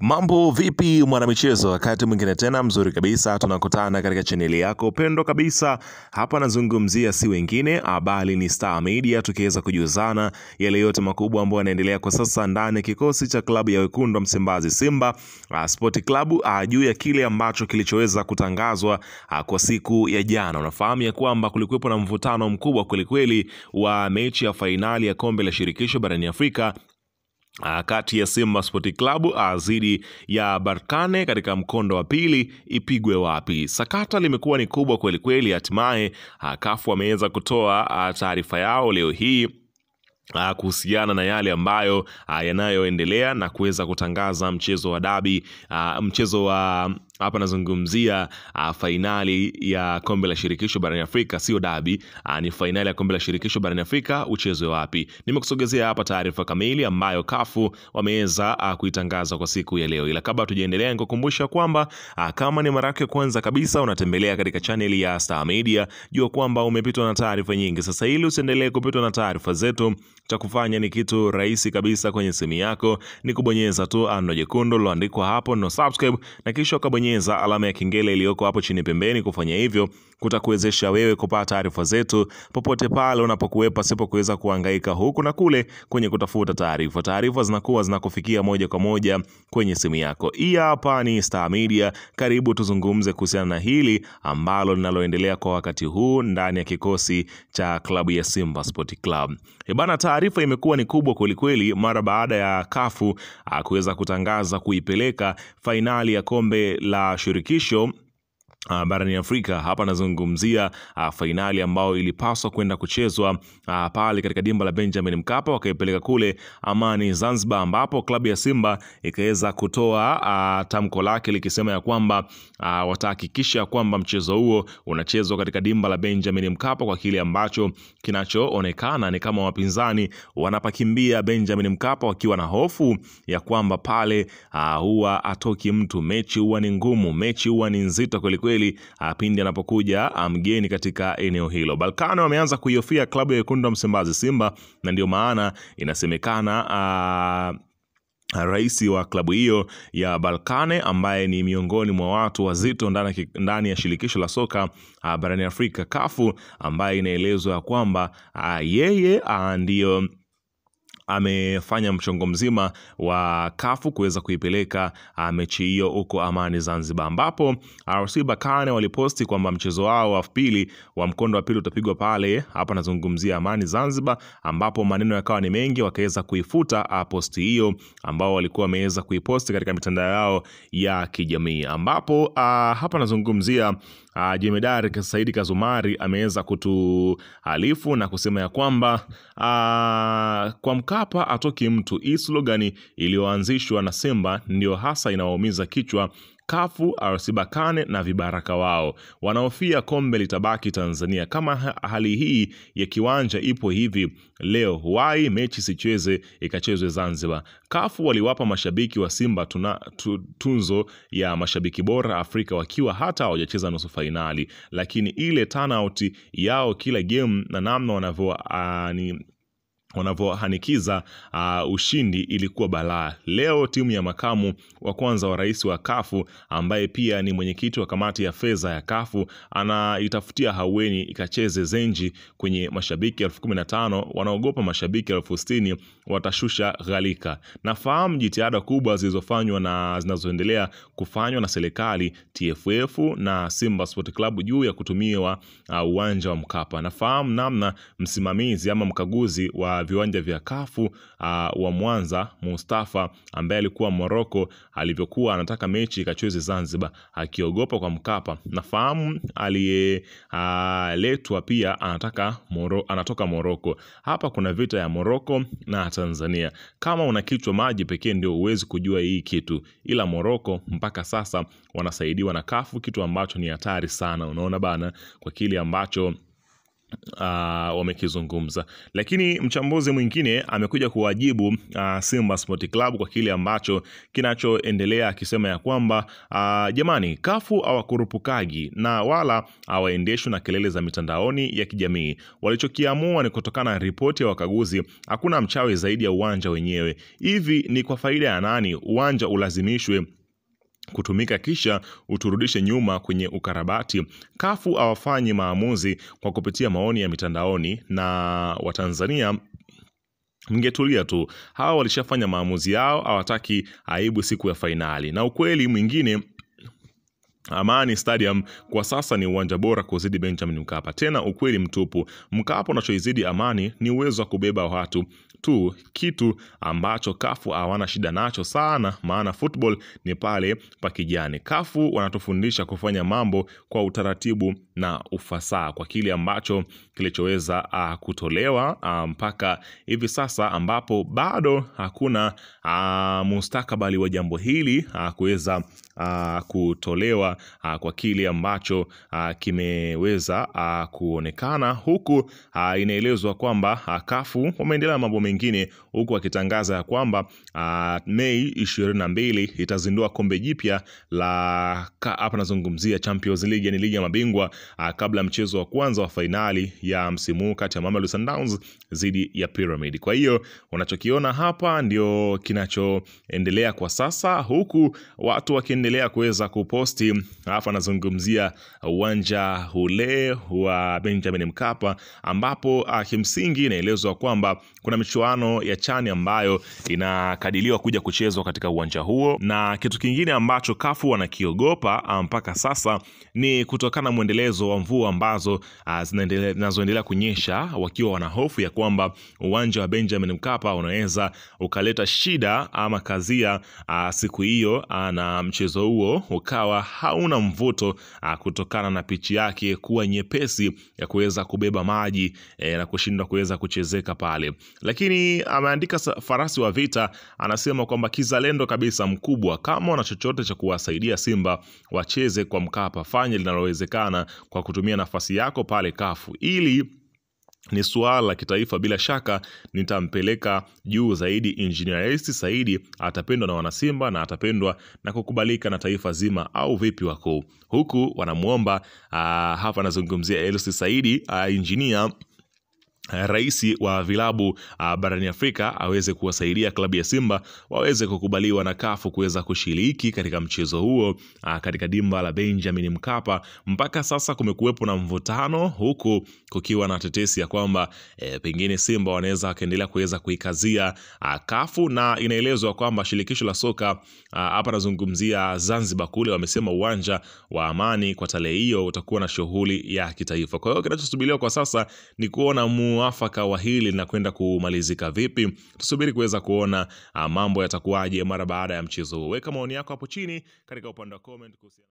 Mambo vipi mwanamichezo, wakati mwingine tena mzuri kabisa tunakutana katika chaneli yako pendo kabisa. Hapa nazungumzia si wengine bali ni Star Media, tukiweza kujuzana yale yote makubwa ambayo yanaendelea kwa sasa ndani ya kikosi cha klabu ya wekundu wa Msimbazi Simba Sport Club, juu ya kile ambacho kilichoweza kutangazwa kwa siku ya jana. Unafahamu ya kwamba kulikuwepo na mvutano mkubwa kwelikweli wa mechi ya fainali ya kombe la shirikisho barani Afrika kati ya Simba Sport Club dhidi ya Berkane katika mkondo wa pili ipigwe wapi. Sakata limekuwa ni kubwa kweli kweli. Hatimaye CAF wameweza kutoa taarifa yao leo hii kuhusiana na yale ambayo yanayoendelea na kuweza kutangaza mchezo wa dabi, mchezo wa hapa nazungumzia fainali ya kombe la shirikisho barani Afrika, sio dabi, ni fainali ya kombe la shirikisho barani Afrika uchezwe wapi. Nimekusogezea hapa taarifa kamili ambayo CAF wameweza kuitangaza kwa siku ya leo. Ila kabla tujaendelea, nikukumbusha kwamba kama ni mara yako kwanza kabisa unatembelea katika channel ya Star Media, jua kwamba umepitwa na taarifa nyingi. Sasa ili usiendelee kupitwa na taarifa zetu, cha kufanya ni kitu rahisi kabisa. Kwenye simu yako ni kubonyeza tu neno jekundu liloandikwa hapo no subscribe, na kisha ukabonyeza alama ya kengele iliyoko hapo chini pembeni. Kufanya hivyo kutakuwezesha wewe kupata taarifa zetu popote pale unapokuwepo, pasipo kuweza kuhangaika huku na kule kwenye kutafuta taarifa. Taarifa zinakuwa zinakufikia moja kwa moja kwenye simu yako. Hii hapa ni Star Media. Karibu tuzungumze kuhusiana na hili ambalo linaloendelea kwa wakati huu ndani ya kikosi cha klabu ya Simba Sport Club. Bana, taarifa imekuwa ni kubwa kwelikweli mara baada ya CAF kuweza kutangaza kuipeleka fainali ya kombe la shirikisho barani Afrika. Hapa nazungumzia fainali ambayo ilipaswa kwenda kuchezwa pale katika dimba la Benjamin Mkapa, wakaipeleka kule Amani Zanzibar, ambapo klabu ya Simba ikaweza kutoa tamko lake likisema ya kwamba watahakikisha kwamba mchezo huo unachezwa katika dimba la Benjamin Mkapa, kwa kile ambacho kinachoonekana ni kama wapinzani wanapakimbia Benjamin Mkapa wakiwa na hofu ya kwamba pale huwa atoki mtu. Mechi huwa ni ngumu, mechi huwa ni nzito kweli pindi anapokuja mgeni katika eneo hilo. Berkane wameanza kuihofia klabu ya wekundu wa Msimbazi Simba, na ndio maana inasemekana rais wa klabu hiyo ya Berkane, ambaye ni miongoni mwa watu wazito ndani ya shirikisho la soka barani Afrika CAF, ambaye inaelezwa kwamba yeye ndio amefanya mchongo mzima wa CAF kuweza kuipeleka mechi hiyo huko Amani Zanzibar, ambapo RC Berkane waliposti kwamba mchezo wao wa pili wa mkondo wa pili utapigwa pale, hapa nazungumzia Amani Zanzibar, ambapo maneno yakawa ni mengi, wakaweza kuifuta posti hiyo ambao walikuwa wameweza kuiposti katika mitandao yao ya kijamii, ambapo hapa nazungumzia Jemedari Saidi Kazumari ameweza kutualifu na kusema ya kwamba kwa Mkapa atoki mtu. Hii slogan iliyoanzishwa na Simba ndio hasa inawaumiza kichwa CAF, RC Berkane na vibaraka wao. Wanaofia kombe litabaki Tanzania. Kama hali hii ya kiwanja ipo hivi leo, why mechi sicheze ikachezwe Zanzibar? CAF waliwapa mashabiki wa Simba tunzo ya mashabiki bora Afrika wakiwa hata hawajacheza nusu fainali, lakini ile turnout yao kila game na namna wanavyohanikiza ushindi ilikuwa balaa. Leo timu ya makamu wa kwanza wa rais wa CAF, ambaye pia ni mwenyekiti wa kamati ya fedha ya CAF, anaitafutia haweni ikacheze Zenji kwenye mashabiki 15,000. Wanaogopa mashabiki 60,000 watashusha ghalika. Nafahamu jitihada kubwa zilizofanywa na zinazoendelea kufanywa na serikali, TFF na Simba Sport Club juu ya kutumiwa uwanja wa Mkapa. Nafahamu namna msimamizi ama mkaguzi wa viwanja vya CAF wa Mwanza, Mustafa, ambaye alikuwa Morocco, alivyokuwa anataka mechi ikachezwe Zanzibar akiogopa kwa Mkapa. Nafahamu aliyeletwa pia anatoka Morocco. Hapa kuna vita ya Morocco na Tanzania. Kama una kichwa maji pekee ndio uwezi kujua hii kitu, ila Morocco mpaka sasa wanasaidiwa na CAF, kitu ambacho ni hatari sana. Unaona bana, kwa kile ambacho wamekizungumza. Lakini mchambuzi mwingine amekuja kuwajibu Simba Sport Club kwa kile ambacho kinachoendelea, akisema ya kwamba jamani, kafu hawakurupukagi na wala hawaendeshwi na kelele za mitandaoni ya kijamii. Walichokiamua ni kutokana na ripoti ya wakaguzi. Hakuna mchawi zaidi ya uwanja wenyewe. Hivi ni kwa faida ya nani uwanja ulazimishwe kutumika kisha uturudishe nyuma kwenye ukarabati? Kafu hawafanyi maamuzi kwa kupitia maoni ya mitandaoni, na Watanzania mngetulia tu. Hawa walishafanya maamuzi yao, hawataki aibu siku ya fainali. Na ukweli mwingine, Amani Stadium kwa sasa ni uwanja bora kuzidi Benjamin Mkapa. Tena ukweli mtupu, Mkapa unachoizidi Amani ni uwezo wa kubeba watu tu, kitu ambacho kafu hawana shida nacho sana, maana football ni pale pa kijani. Kafu wanatufundisha kufanya mambo kwa utaratibu na ufasaha, kwa kile ambacho kilichoweza kutolewa mpaka hivi sasa, ambapo bado hakuna mustakabali wa jambo hili kuweza kutolewa kwa kile ambacho kimeweza kuonekana, huku inaelezwa kwamba kafu wameendelea mambo mengine, huku akitangaza ya kwamba Mei 22 itazindua kombe jipya la hapa nazungumzia Champions League, yani ligi ya mabingwa, kabla mchezo wa kwanza wa fainali ya msimu kati ya Mamelodi Sundowns dhidi ya Pyramid. Kwa hiyo unachokiona hapa ndio kinachoendelea kwa sasa, huku watu wakiendelea kuweza kuposti. Hapa nazungumzia uwanja ule wa Benjamin Mkapa, ambapo kimsingi inaelezwa kwamba kuna michuano ya CHAN ambayo inakadiliwa kuja kuchezwa katika uwanja huo, na kitu kingine ambacho kafu wanakiogopa mpaka sasa ni kutokana na mwendelezo wa mvua ambazo zinazoendelea kunyesha, wakiwa wana hofu ya kwamba uwanja wa Benjamin Mkapa unaweza ukaleta shida ama kazia siku hiyo, na mchezo huo ukawa hauna mvuto kutokana na pichi yake kuwa nyepesi ya kuweza kubeba maji na kushindwa kuweza kuchezeka pale. Lakini ameandika farasi wa vita, anasema kwamba kizalendo kabisa mkubwa, kama wana chochote cha kuwasaidia Simba wacheze kwa Mkapa, fanya linalowezekana kwa kutumia nafasi yako pale kafu. Ili ni suala la kitaifa, bila shaka nitampeleka juu zaidi. Engineer Hersi Said atapendwa na wanasimba na atapendwa na kukubalika na taifa zima, au vipi wako? Huku wanamuomba hapa nazungumzia Hersi Said, engineer rais wa vilabu barani Afrika, aweze kuwasaidia klabu ya Simba waweze kukubaliwa na kafu kuweza kushiriki katika mchezo huo katika dimba la Benjamin Mkapa. Mpaka sasa kumekuwepo na mvutano, huku kukiwa na tetesi ya kwamba pengine Simba wanaweza wakaendelea kuweza kuikazia kafu, na inaelezwa kwamba shirikisho la soka hapa nazungumzia Zanzibar kule, wamesema uwanja wa Amani kwa tarehe hiyo utakuwa na shughuli ya kitaifa. Kwa hiyo kinachosubiriwa kwa sasa ni kuona muafaka wa hili na kwenda kumalizika vipi. Tusubiri kuweza kuona mambo yatakuwaje mara baada ya mchezo huo. Weka maoni yako hapo chini katika upande wa comment kuhusiana